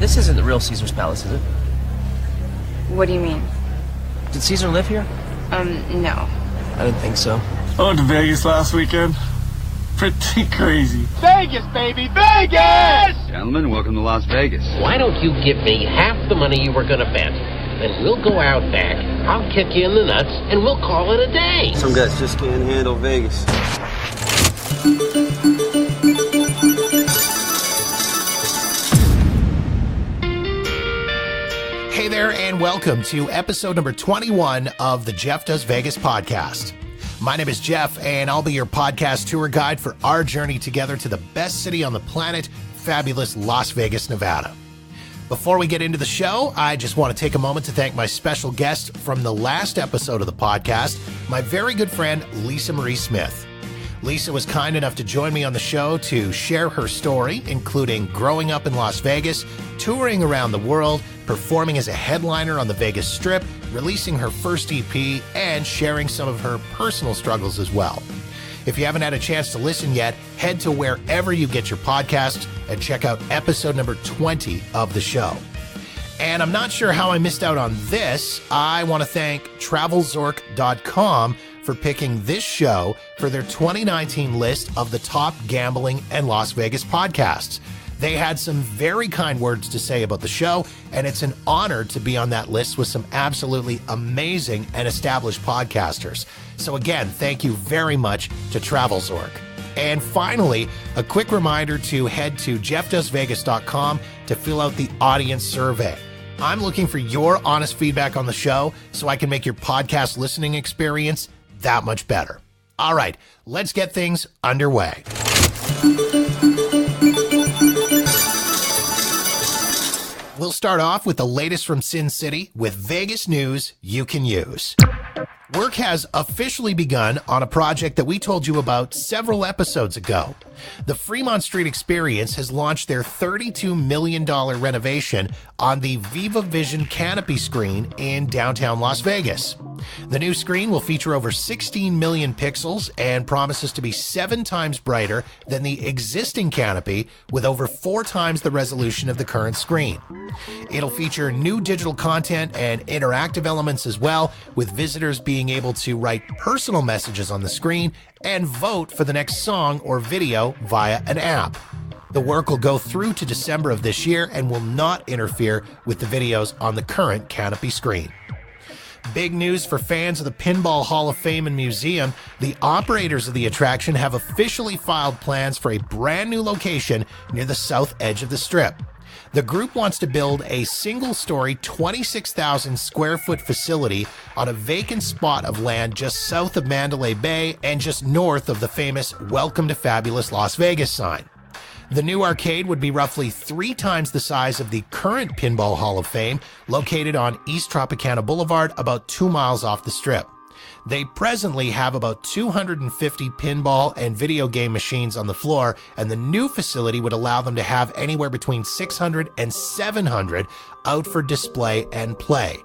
This isn't the real Caesar's Palace, is it? What do you mean? Did Caesar live here? No. I didn't think so. I went to Vegas last weekend. Pretty crazy. Vegas, baby, Vegas! Gentlemen, welcome to Las Vegas. Why don't you give me half the money you were going to bet? Then we'll go out back, I'll kick you in the nuts, and we'll call it a day. Some guys just can't handle Vegas. Hey there, and welcome to episode number 21 of the Jeff Does Vegas podcast. My name is Jeff, and I'll be your podcast tour guide for our journey together to the best city on the planet, fabulous Las Vegas, Nevada. Before we get into the show, I just want to take a moment to thank my special guest from the last episode of the podcast, my very good friend, Lisa Marie Smith. Lisa was kind enough to join me on the show to share her story, including growing up in Las Vegas, touring around the world, performing as a headliner on the Vegas Strip, releasing her first EP, and sharing some of her personal struggles as well. If you haven't had a chance to listen yet, head to wherever you get your podcasts and check out episode number 20 of the show. And I'm not sure how I missed out on this. I want to thank TravelZork.com for picking this show for their 2019 list of the top gambling and Las Vegas podcasts. They had some very kind words to say about the show, and it's an honor to be on that list with some absolutely amazing and established podcasters. So again, thank you very much to TravelZork. And finally, a quick reminder to head to jeffdoesvegas.com to fill out the audience survey. I'm looking for your honest feedback on the show so I can make your podcast listening experience that much better. All right, let's get things underway. We'll start off with the latest from Sin City with Vegas news you can use. Work has officially begun on a project that we told you about several episodes ago. The Fremont Street Experience has launched their $32 million renovation on the Viva Vision canopy screen in downtown Las Vegas. The new screen will feature over 16 million pixels and promises to be 7 times brighter than the existing canopy with over 4 times the resolution of the current screen. It'll feature new digital content and interactive elements as well, with visitors being able to write personal messages on the screen and vote for the next song or video via an app. The work will go through to December of this year and will not interfere with the videos on the current canopy screen. Big news for fans of the Pinball Hall of Fame and Museum. The operators of the attraction have officially filed plans for a brand new location near the south edge of the Strip. The group wants to build a single-story, 26,000 square foot facility on a vacant spot of land just south of Mandalay Bay and just north of the famous Welcome to Fabulous Las Vegas sign. The new arcade would be roughly 3 times the size of the current Pinball Hall of Fame, located on East Tropicana Boulevard, about 2 miles off the Strip. They presently have about 250 pinball and video game machines on the floor, and the new facility would allow them to have anywhere between 600 and 700 out for display and play.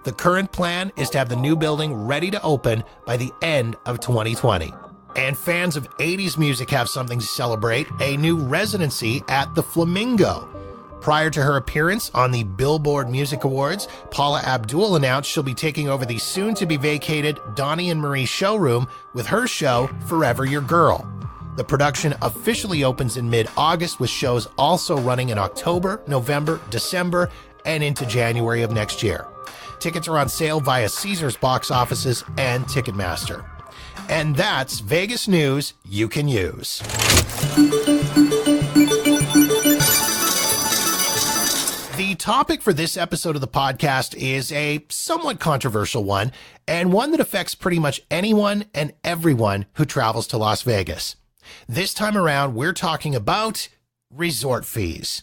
The current plan is to have the new building ready to open by the end of 2020. And fans of 80s music have something to celebrate: a new residency at the Flamingo. Prior to her appearance on the Billboard Music Awards, Paula Abdul announced she'll be taking over the soon-to-be-vacated Donnie and Marie showroom with her show Forever Your Girl. The production officially opens in mid-August, with shows also running in October, November, December, and into January of next year. Tickets are on sale via Caesars box offices and Ticketmaster. And that's Vegas news you can use. The topic for this episode of the podcast is a somewhat controversial one, and one that affects pretty much anyone and everyone who travels to Las Vegas. This time around, we're talking about resort fees.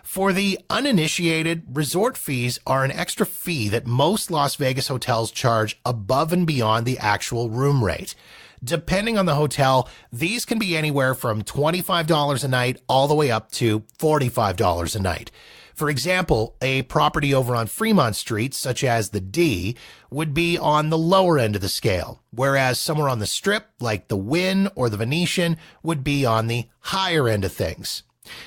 For the uninitiated, resort fees are an extra fee that most Las Vegas hotels charge above and beyond the actual room rate. Depending on the hotel, these can be anywhere from $25 a night all the way up to $45 a night. For example, a property over on Fremont Street, such as the D, would be on the lower end of the scale, whereas somewhere on the Strip, like the Wynn or the Venetian, would be on the higher end of things.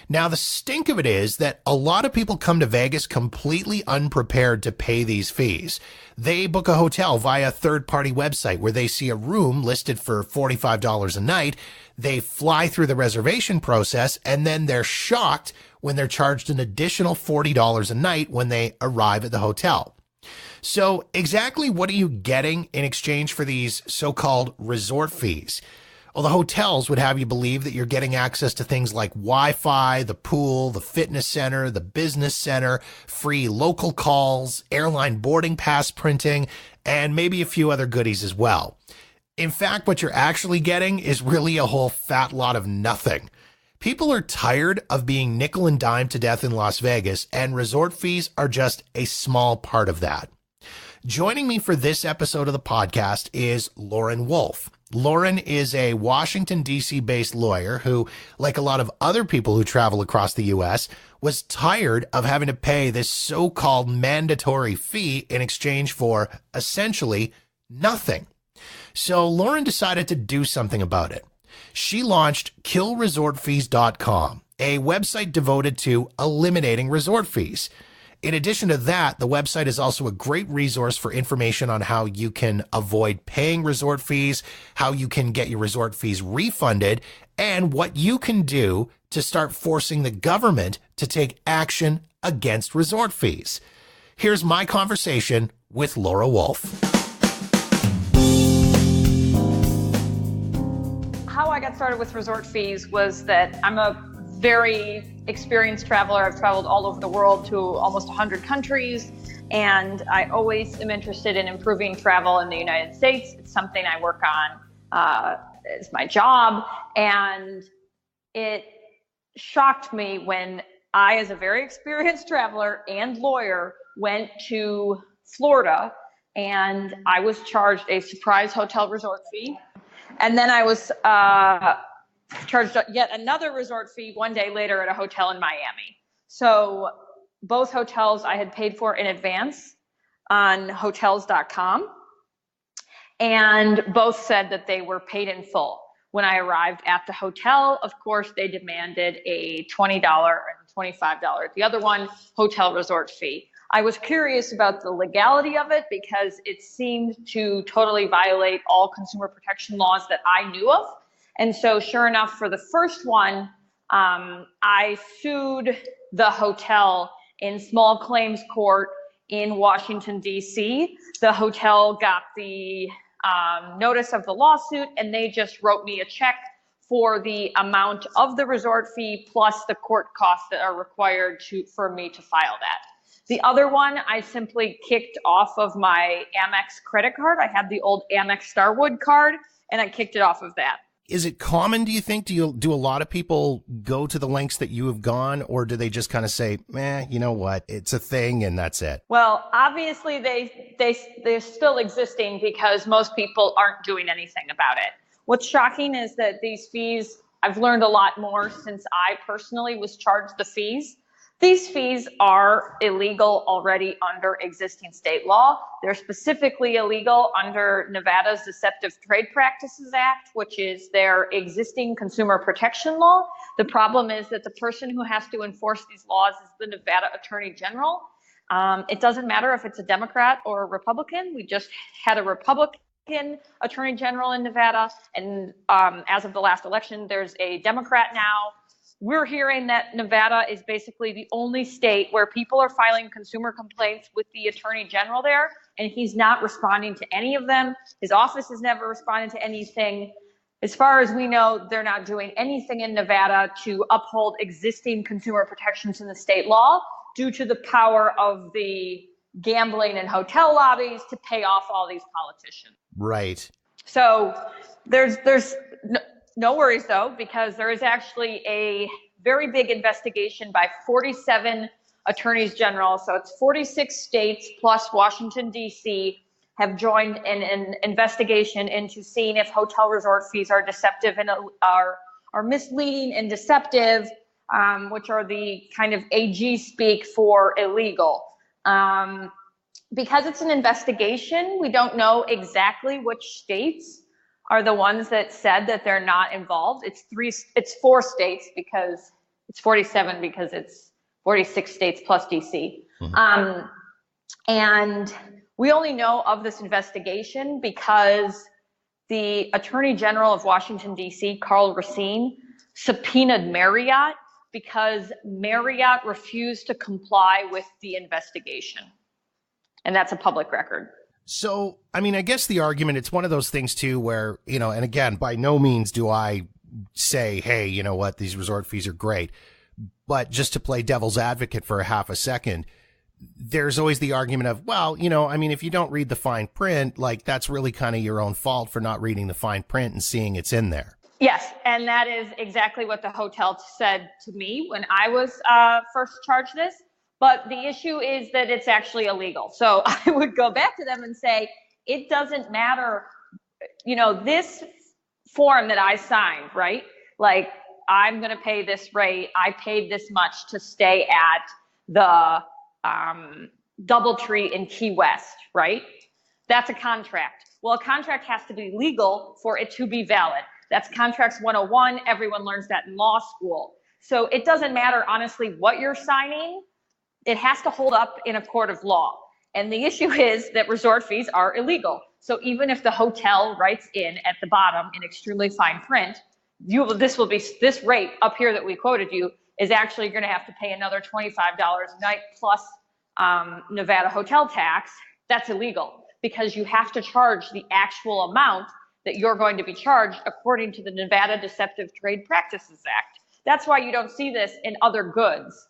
Now, the stink of it is that a lot of people come to Vegas completely unprepared to pay these fees. They book a hotel via a third-party website where they see a room listed for $45 a night. They fly through the reservation process, and then they're shocked when they're charged an additional $40 a night when they arrive at the hotel. So exactly what are you getting in exchange for these so-called resort fees? Well, the hotels would have you believe that you're getting access to things like Wi-Fi, the pool, the fitness center, the business center, free local calls, airline boarding pass printing, and maybe a few other goodies as well. In fact, what you're actually getting is really a whole fat lot of nothing. People are tired of being nickel and dime to death in Las Vegas, and resort fees are just a small part of that. Joining me for this episode of the podcast is Lauren Wolfe. Lauren is a Washington, D.C. based lawyer who, like a lot of other people who travel across the U.S., was tired of having to pay this so-called mandatory fee in exchange for essentially nothing. So Lauren decided to do something about it. She launched KillResortFees.com, a website devoted to eliminating resort fees. In addition to that, the website is also a great resource for information on how you can avoid paying resort fees, how you can get your resort fees refunded, and what you can do to start forcing the government to take action against resort fees. Here's my conversation with Lauren Wolfe. How I got started with resort fees was that I'm a very experienced traveler. I've traveled all over the world to almost 100 countries, and I always am interested in improving travel in the United States. It's something I work on as my job, and it shocked me when I, as a very experienced traveler and lawyer, went to Florida, and I was charged a surprise hotel resort fee, and then I was charged yet another resort fee one day later at a hotel in Miami. So both hotels I had paid for in advance on hotels.com, and both said that they were paid in full. When I arrived at the hotel, of course, they demanded a $20 and $25, the other one, hotel resort fee. I was curious about the legality of it because it seemed to totally violate all consumer protection laws that I knew of. And so sure enough, for the first one, I sued the hotel in small claims court in Washington, D.C. The hotel got the notice of the lawsuit, and they just wrote me a check for the amount of the resort fee plus the court costs that are required for me to file that. The other one, I simply kicked off of my Amex credit card. I had the old Amex Starwood card, and I kicked it off of that. Is it common, do you think? Do a lot of people go to the lengths that you have gone, or do they just kind of say, you know what, it's a thing and that's it? Well, obviously they're still existing because most people aren't doing anything about it. What's shocking is that these fees, I've learned a lot more since I personally was charged the fees. These fees are illegal already under existing state law. They're specifically illegal under Nevada's Deceptive Trade Practices Act, which is their existing consumer protection law. The problem is that the person who has to enforce these laws is the Nevada Attorney General. It doesn't matter if it's a Democrat or a Republican. We just had a Republican Attorney General in Nevada, and as of the last election, there's a Democrat now. We're hearing that Nevada is basically the only state where people are filing consumer complaints with the Attorney General there, and he's not responding to any of them. His office has never responded to anything. As far as we know, they're not doing anything in Nevada to uphold existing consumer protections in the state law due to the power of the gambling and hotel lobbies to pay off all these politicians. Right. So there's no worries, though, because there is actually a very big investigation by 47 attorneys general. So it's 46 states plus Washington, D.C. have joined in an investigation into seeing if hotel resort fees are deceptive and are misleading and deceptive, which are the kind of AG speak for illegal. Because it's an investigation, we don't know exactly which states are the ones that said that they're not involved. It's 4 states because It's 47 because it's 46 states plus DC. And we only know of this investigation because the Attorney General of Washington, D.C., Carl Racine, subpoenaed Marriott because Marriott refused to comply with the investigation. And that's a public record. So, I mean, I guess the argument, it's one of those things, too, where, you know, and again, by no means do I say, hey, you know what, these resort fees are great. But just to play devil's advocate for a half a second, there's always the argument of, well, you know, I mean, if you don't read the fine print, like that's really kind of your own fault for not reading the fine print and seeing it's in there. Yes, and that is exactly what the hotel said to me when I was first charged this. But the issue is that it's actually illegal. So I would go back to them and say, it doesn't matter, you know, this form that I signed, right? Like, I'm going to pay this rate. I paid this much to stay at the DoubleTree in Key West, right? That's a contract. Well, a contract has to be legal for it to be valid. That's Contracts 101. Everyone learns that in law school. So it doesn't matter, honestly, what you're signing. It has to hold up in a court of law. And the issue is that resort fees are illegal. So even if the hotel writes in at the bottom in extremely fine print, this rate up here that we quoted you is actually going to have to pay another $25 a night plus Nevada hotel tax. That's illegal because you have to charge the actual amount that you're going to be charged according to the Nevada Deceptive Trade Practices Act. That's why you don't see this in other goods.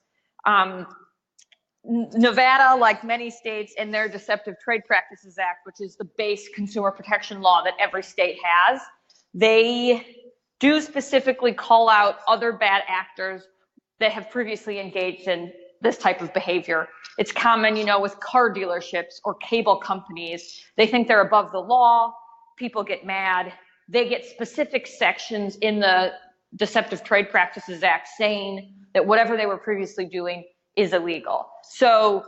Nevada, like many states, in their Deceptive Trade Practices Act, which is the base consumer protection law that every state has, they do specifically call out other bad actors that have previously engaged in this type of behavior. It's common, you know, with car dealerships or cable companies. They think they're above the law. People get mad. They get specific sections in the Deceptive Trade Practices Act saying that whatever they were previously doing is illegal. So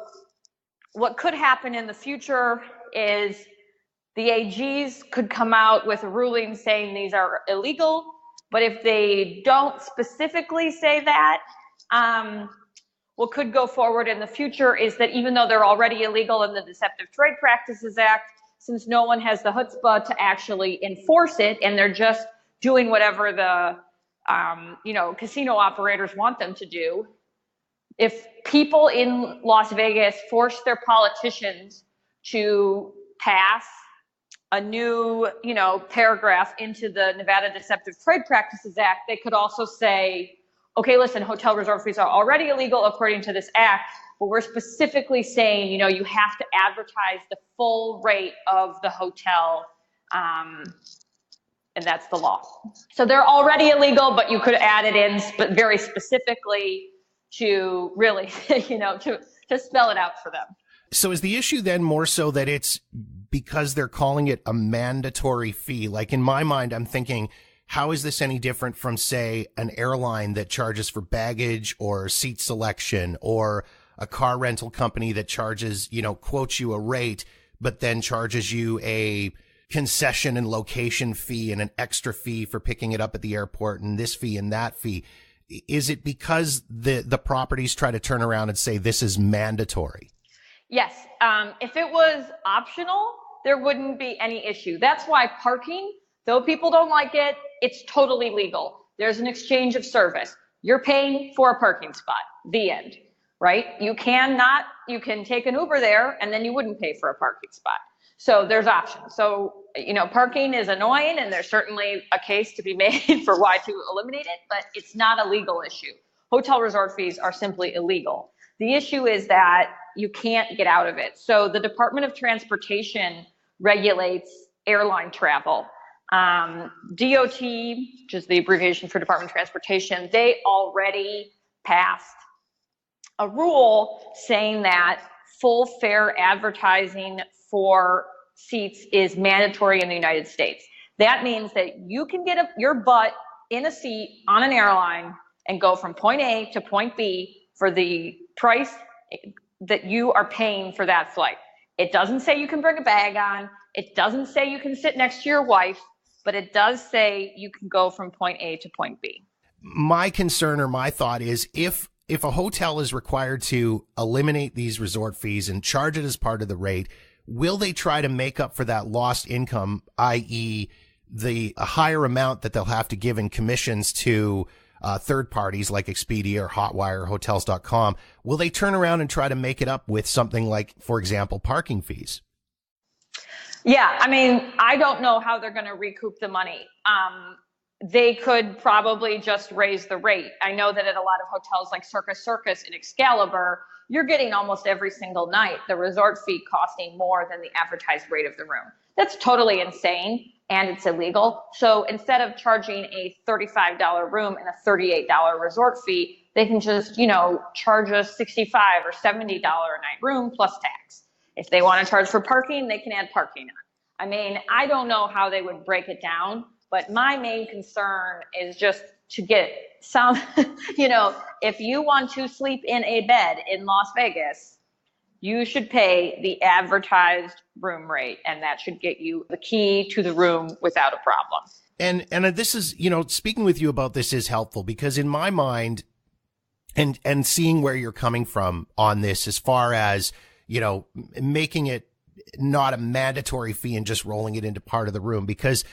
what could happen in the future is the AGs could come out with a ruling saying these are illegal. But if they don't specifically say that, what could go forward in the future is that even though they're already illegal in the Deceptive Trade Practices Act, since no one has the chutzpah to actually enforce it, and they're just doing whatever the casino operators want them to do, if people in Las Vegas force their politicians to pass a new, paragraph into the Nevada Deceptive Trade Practices Act, they could also say, okay, listen, hotel resort fees are already illegal according to this act, but we're specifically saying, you have to advertise the full rate of the hotel, and that's the law. So they're already illegal, but you could add it in, but very specifically to really, to spell it out for them. So is the issue then more so that it's because they're calling it a mandatory fee? Like in my mind, I'm thinking, how is this any different from, say, an airline that charges for baggage or seat selection, or a car rental company that charges, quotes you a rate, but then charges you a concession and location fee and an extra fee for picking it up at the airport and this fee and that fee? Is it because the properties try to turn around and say this is mandatory? Yes. If it was optional, there wouldn't be any issue. That's why parking, though people don't like it, it's totally legal. There's an exchange of service. You're paying for a parking spot, the end, right? You can take an Uber there and then you wouldn't pay for a parking spot. So there's options. So, parking is annoying, and there's certainly a case to be made for why to eliminate it, but it's not a legal issue. Hotel resort fees are simply illegal. The issue is that you can't get out of it. So the Department of Transportation regulates airline travel. DOT, which is the abbreviation for Department of Transportation, they already passed a rule saying that full fare advertising for seats is mandatory in the United States. That means that you can get your butt in a seat on an airline and go from point A to point B for the price that you are paying for that flight. It doesn't say you can bring a bag on. It doesn't say you can sit next to your wife, but it does say you can go from point A to point B. my concern or my thought is if a hotel is required to eliminate these resort fees and charge it as part of the rate, will they try to make up for that lost income, i.e. the higher amount that they'll have to give in commissions to third parties like Expedia or Hotwire or Hotels.com? Will they turn around and try to make it up with something like, for example, parking fees? Yeah, I mean, I don't know how they're going to recoup the money. They could probably just raise the rate. I know that at a lot of hotels like Circus and Excalibur, you're getting almost every single night the resort fee costing more than the advertised rate of the room. That's totally insane, and it's illegal. So instead of charging a $35 room and a $38 resort fee, they can just, charge a $65 or $70 a night room plus tax. If they want to charge for parking, they can add parking on. I mean, I don't know how they would break it down, but my main concern is just to get some, if you want to sleep in a bed in Las Vegas, you should pay the advertised room rate, and that should get you the key to the room without a problem. And this is, speaking with you about this is helpful because in my mind, and seeing where you're coming from on this as far as, making it not a mandatory fee and just rolling it into part of the room, because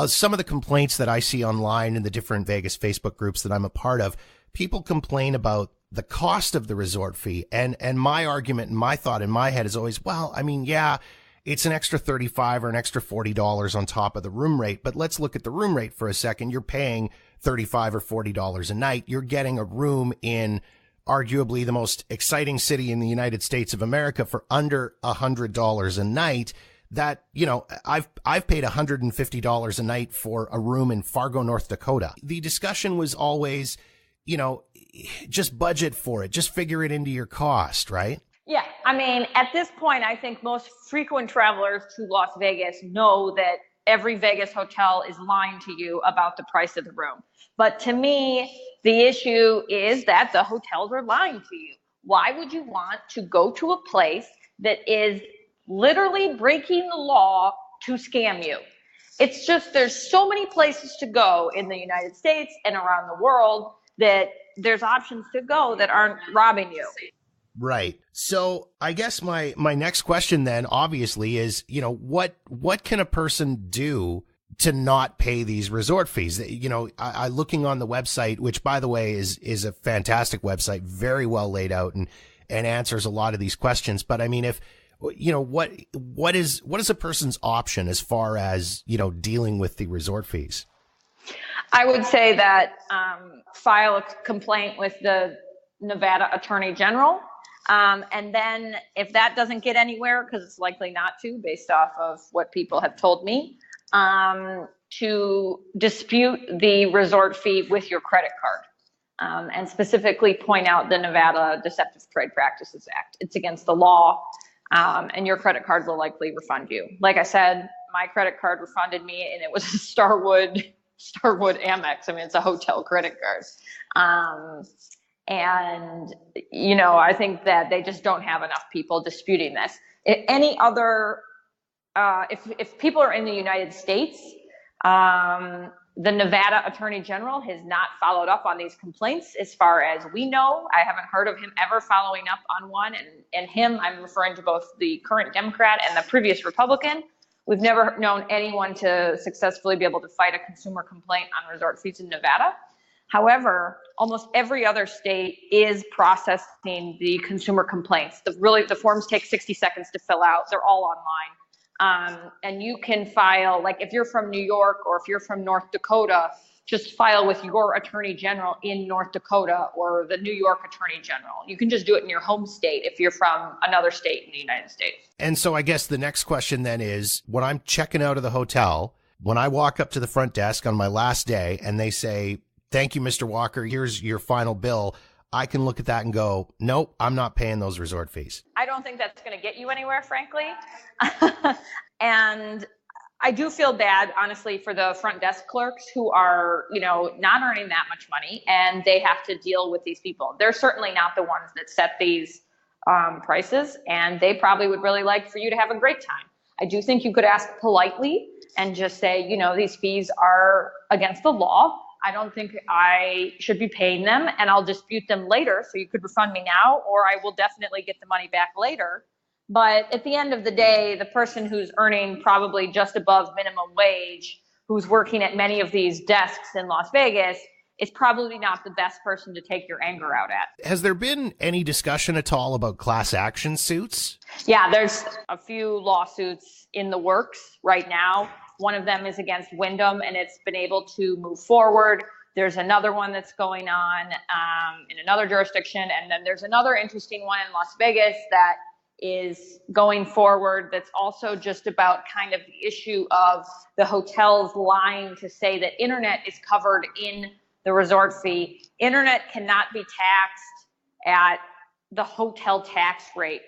some of the complaints that I see online in the different Vegas Facebook groups that I'm a part of, people complain about the cost of the resort fee. And my argument and my thought in my head is always, well, I mean, yeah, it's an extra $35 or an extra $40 on top of the room rate. But let's look at the room rate for a second. You're paying $35 or $40 a night. You're getting a room in arguably the most exciting city in the United States of America for under $100 a night. That, I've paid $150 a night for a room in Fargo, North Dakota. The discussion was always, just budget for it, just figure it into your cost, right? Yeah. I mean, at this point, I think most frequent travelers to Las Vegas know that every Vegas hotel is lying to you about the price of the room. But to me, the issue is that the hotels are lying to you. Why would you want to go to a place that is literally breaking the law to scam you? It's just, there's so many places to go in the United States and around the world that there's options to go that aren't robbing you. Right. So I guess my next question then obviously is, what can a person do to not pay these resort fees? I looking on the website, which by the way is a fantastic website, very well laid out and answers a lot of these questions. But I mean, if, what is a person's option as far as, dealing with the resort fees? I would say that file a complaint with the Nevada Attorney General. And then if that doesn't get anywhere, because it's likely not to, based off of what people have told me, to dispute the resort fee with your credit card. And specifically point out the Nevada Deceptive Trade Practices Act. It's against the law, and your credit card will likely refund you. Like I said, my credit card refunded me, and it was a Starwood Amex. I mean, it's a hotel credit card. And, I think that they just don't have enough people disputing this. Any other, if people are in the United States, the Nevada Attorney General has not followed up on these complaints as far as we know. I haven't heard of him ever following up on one. And him, I'm referring to both the current Democrat and the previous Republican. We've never known anyone to successfully be able to fight a consumer complaint on resort fees in Nevada. However, almost every other state is processing the consumer complaints. The forms take 60 seconds to fill out. They're all online. And you can file, like if you're from New York or if you're from North Dakota, just file with your attorney general in North Dakota or the New York Attorney General. You can just do it in your home state if you're from another state in the United States. And so I guess the next question then is, when I'm checking out of the hotel, when I walk up to the front desk on my last day and they say, "Thank you, Mr. Walker, here's your final bill," I can look at that and go, nope, I'm not paying those resort fees. I don't think that's going to get you anywhere, frankly. And I do feel bad, honestly, for the front desk clerks who are, not earning that much money, and they have to deal with these people. They're certainly not the ones that set these prices, and they probably would really like for you to have a great time. I do think you could ask politely and just say, these fees are against the law. I don't think I should be paying them, and I'll dispute them later. So you could refund me now, or I will definitely get the money back later. But at the end of the day, the person who's earning probably just above minimum wage, who's working at many of these desks in Las Vegas, is probably not the best person to take your anger out at. Has there been any discussion at all about class action suits? Yeah, there's a few lawsuits in the works right now. One of them is against Wyndham, and it's been able to move forward. There's another one that's going on in another jurisdiction. And then there's another interesting one in Las Vegas that is going forward that's also just about kind of the issue of the hotels lying to say that internet is covered in the resort fee. Internet cannot be taxed at the hotel tax rate,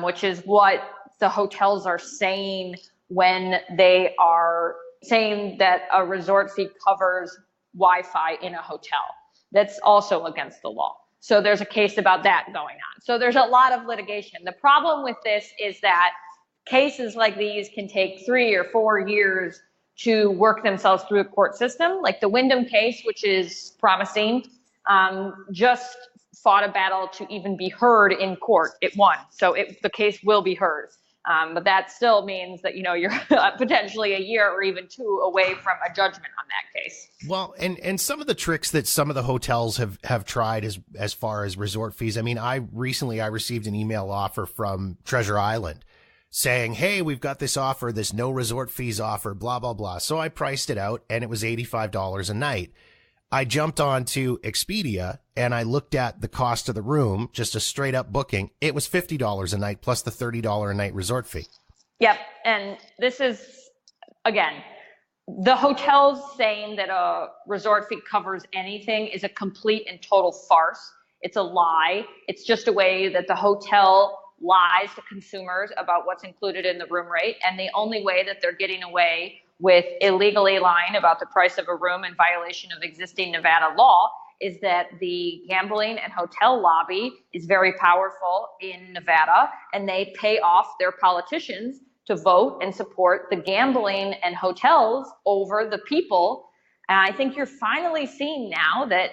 which is what the hotels are saying when they are saying that a resort fee covers Wi-Fi in a hotel. That's also against the law. So there's a case about that going on. So there's a lot of litigation. The problem with this is that cases like these can take 3 or 4 years to work themselves through a court system. Like the Wyndham case, which is promising, just fought a battle to even be heard in court. It won. So the case will be heard. But that still means that, you're potentially a year or even 2 away from a judgment on that case. Well, and some of the tricks that some of the hotels have tried as far as resort fees. I mean, I received an email offer from Treasure Island saying, hey, we've got this offer, this no resort fees offer, blah, blah, blah. So I priced it out and it was $85 a night. I jumped on to Expedia and I looked at the cost of the room, just a straight up booking. It was $50 a night plus the $30 a night resort fee. Yep. And this is, again, the hotels saying that a resort fee covers anything is a complete and total farce. It's a lie. It's just a way that the hotel lies to consumers about what's included in the room rate. And the only way that they're getting away with illegally lying about the price of a room in violation of existing Nevada law is that the gambling and hotel lobby is very powerful in Nevada, and they pay off their politicians to vote and support the gambling and hotels over the people. And I think you're finally seeing now that,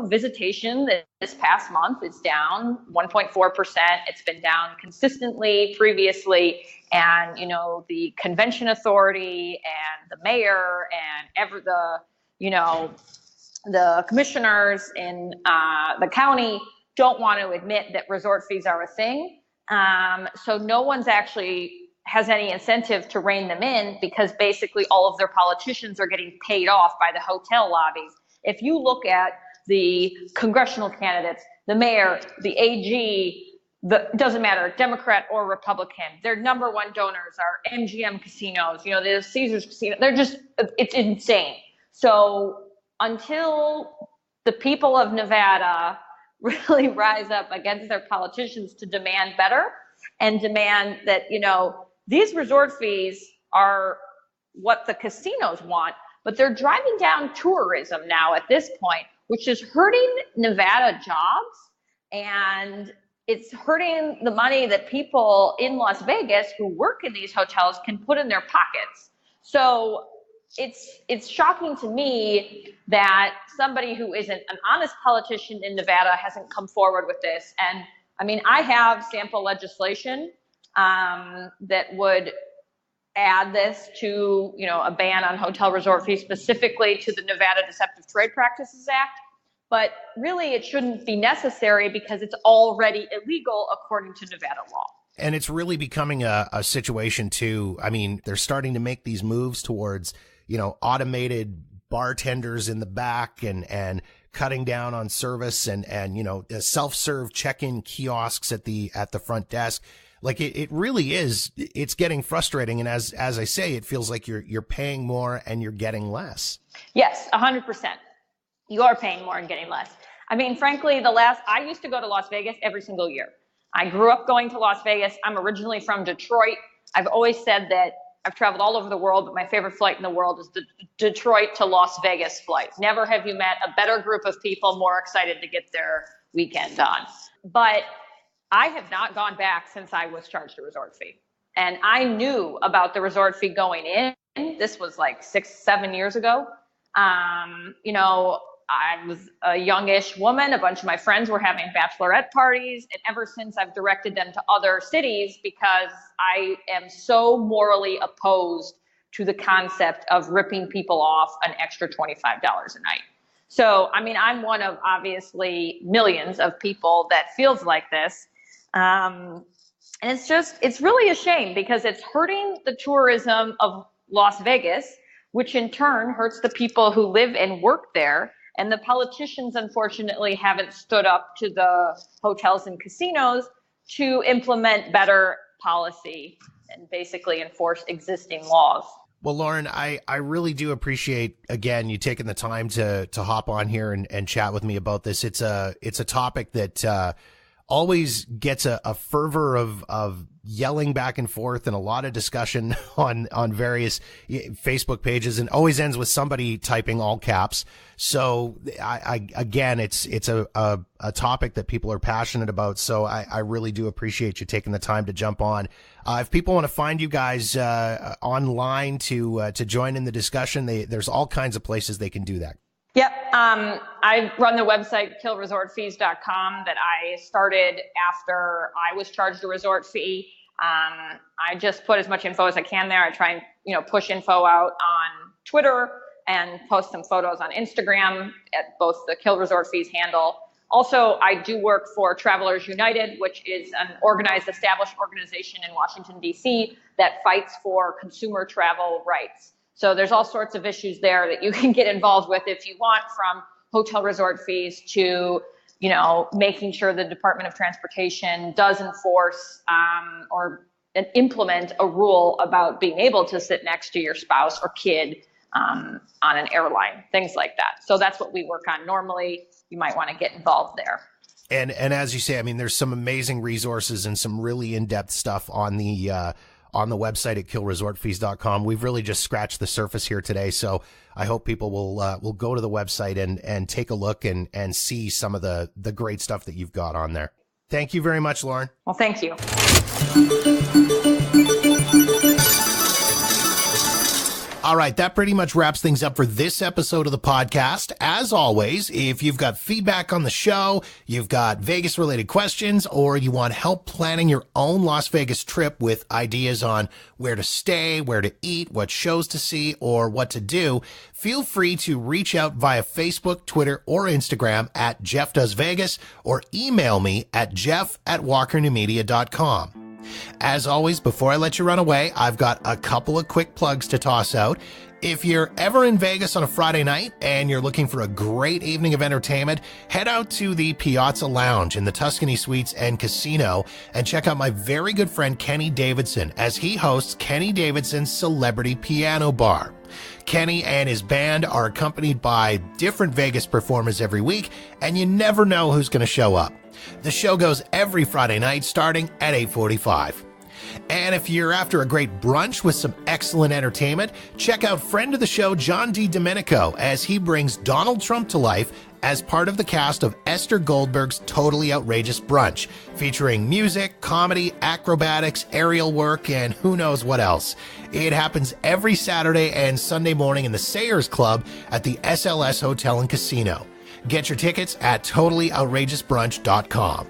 visitation this past month is down 1.4%. It's been down consistently previously. And, the convention authority and the mayor and the commissioners in the county don't want to admit that resort fees are a thing. So no one's actually has any incentive to rein them in because basically all of their politicians are getting paid off by the hotel lobbies. If you look at the congressional candidates, the mayor, the AG, doesn't matter, Democrat or Republican, their number one donors are MGM casinos, the Caesars casino. It's insane. So until the people of Nevada really rise up against their politicians to demand better and demand that, these resort fees are what the casinos want, but they're driving down tourism now at this point, which is hurting Nevada jobs, and it's hurting the money that people in Las Vegas who work in these hotels can put in their pockets. So it's shocking to me that somebody who isn't an honest politician in Nevada hasn't come forward with this. And I mean, I have sample legislation that would add this to, a ban on hotel resort fees, specifically to the Nevada Deceptive Trade Practices Act. But really, it shouldn't be necessary because it's already illegal according to Nevada law. And it's really becoming a situation too. I mean, they're starting to make these moves towards, automated bartenders in the back and cutting down on service and the self-serve check-in kiosks at the front desk. Like it really is. It's getting frustrating. And as I say, it feels like you're paying more and you're getting less. Yes, 100%. You are paying more and getting less. I mean, frankly, I used to go to Las Vegas every single year. I grew up going to Las Vegas. I'm originally from Detroit. I've always said that I've traveled all over the world, but my favorite flight in the world is the Detroit to Las Vegas flight. Never have you met a better group of people more excited to get their weekend on. But I have not gone back since I was charged a resort fee. And I knew about the resort fee going in. This was like 6-7 years ago. You know, I was a youngish woman. A bunch of my friends were having bachelorette parties. And ever since, I've directed them to other cities because I am so morally opposed to the concept of ripping people off an extra $25 a night. So, I mean, I'm one of obviously millions of people that feels like this. And it's really a shame because it's hurting the tourism of Las Vegas, which in turn hurts the people who live and work there. And the politicians, unfortunately, haven't stood up to the hotels and casinos to implement better policy and basically enforce existing laws. Well, Lauren, I really do appreciate, again, you taking the time to hop on here and chat with me about this. It's a topic that always gets a fervor of yelling back and forth and a lot of discussion on various Facebook pages, and always ends with somebody typing all caps. So again, it's a topic that people are passionate about. So I really do appreciate you taking the time to jump on. If people want to find you guys online to join in the discussion, there's all kinds of places they can do that. Yep. I run the website killresortfees.com that I started after I was charged a resort fee. I just put as much info as I can there. I try and, push info out on Twitter and post some photos on Instagram at both the Kill Resort Fees handle. Also, I do work for Travelers United, which is an organized, established organization in Washington, D.C. that fights for consumer travel rights. So there's all sorts of issues there that you can get involved with if you want, from hotel resort fees to, making sure the Department of Transportation does enforce or implement a rule about being able to sit next to your spouse or kid on an airline, things like that. So that's what we work on normally. You might want to get involved there. And as you say, I mean, there's some amazing resources and some really in-depth stuff on the website at killresortfees.com. We've really just scratched the surface here today. So I hope people will go to the website and take a look and see some of the great stuff that you've got on there. Thank you very much, Lauren. Well, thank you. All right, that pretty much wraps things up for this episode of the podcast. As always, if you've got feedback on the show, you've got Vegas-related questions, or you want help planning your own Las Vegas trip with ideas on where to stay, where to eat, what shows to see, or what to do, feel free to reach out via Facebook, Twitter, or Instagram at Jeff Does Vegas, or email me at jeff@walkernewmedia.com. As always, before I let you run away, I've got a couple of quick plugs to toss out. If you're ever in Vegas on a Friday night and you're looking for a great evening of entertainment, head out to the Piazza Lounge in the Tuscany Suites and Casino and check out my very good friend Kenny Davidson as he hosts Kenny Davidson's Celebrity Piano Bar. Kenny and his band are accompanied by different Vegas performers every week, and you never know who's going to show up. The show goes every Friday night starting at 8:45. And if you're after a great brunch with some excellent entertainment, check out friend of the show John D. Domenico as he brings Donald Trump to life as part of the cast of Esther Goldberg's Totally Outrageous Brunch, featuring music, comedy, acrobatics, aerial work, and who knows what else. It happens every Saturday and Sunday morning in the Sayers Club at the SLS Hotel and Casino. Get your tickets at totallyoutrageousbrunch.com.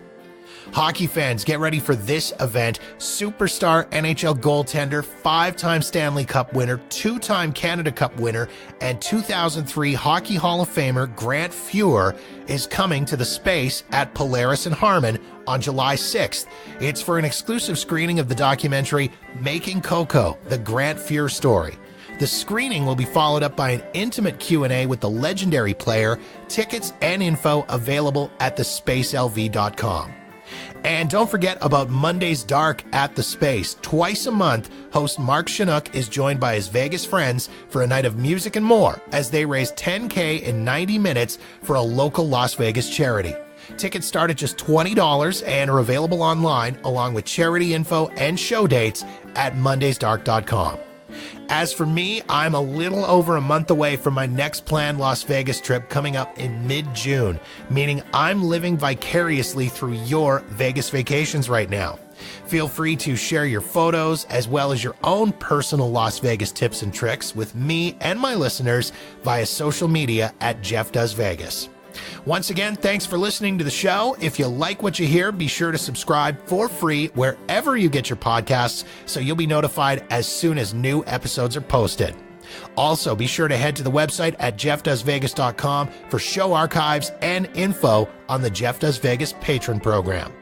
Hockey fans, get ready for this event. Superstar NHL goaltender, 5-time Stanley Cup winner, 2-time Canada Cup winner, and 2003 Hockey Hall of Famer Grant Fuhr is coming to the Space at Polaris and Harmon on July 6th. It's for an exclusive screening of the documentary Making Coco, the Grant Fuhr story. The screening will be followed up by an intimate Q&A with the legendary player. Tickets and info available at thespacelv.com. And don't forget about Monday's Dark at the Space. Twice a month, host Mark Chinook is joined by his Vegas friends for a night of music and more as they raise $10K in 90 minutes for a local Las Vegas charity. Tickets start at just $20 and are available online along with charity info and show dates at mondaysdark.com. As for me, I'm a little over a month away from my next planned Las Vegas trip coming up in mid-June, meaning I'm living vicariously through your Vegas vacations right now. Feel free to share your photos as well as your own personal Las Vegas tips and tricks with me and my listeners via social media at Jeff Does Vegas. Once again, thanks for listening to the show. If you like what you hear, be sure to subscribe for free wherever you get your podcasts so you'll be notified as soon as new episodes are posted. Also, be sure to head to the website at jeffdoesvegas.com for show archives and info on the Jeff Does Vegas patron program.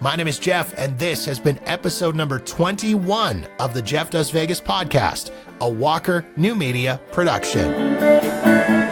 My name is Jeff, and this has been episode number 21 of the Jeff Does Vegas podcast, a Walker New Media production.